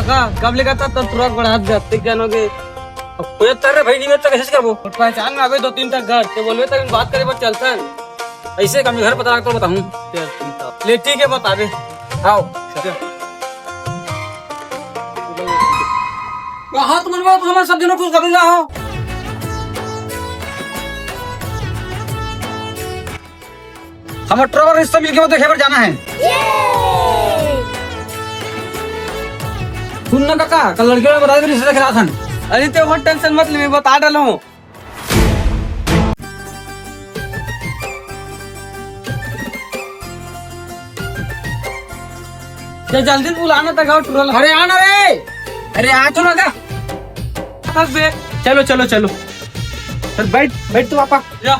काका कब लेगा था तब ट्रक बढ़ा जाते क्या नोगे कोई तारे भाई नहीं तो कैसे करबो? पहचान में आवे 2-3 तक घर तो बोलवे तक बात करे बस चलता है। ऐसे कम घर पता तो बताऊं। ले ठीक है बता दे आओ हाँ तुम मनवा तो हमारे सब दिनों कुछ कभी ना हो। हमारे ट्रक रिश्ता मिलके देखे पर जाना है। सुन ना काका कल लड़कियों ने बताया रिश्ता खिला था। अरे तो बहुत टेंशन मत ले मैं बता डाला हूँ। जल्दी बुलाना था गाँव टूरल। अरे आना रे, अरे आ तो ना का। बे चलो चलो चलो, बैठ बैठ तू पापा। जा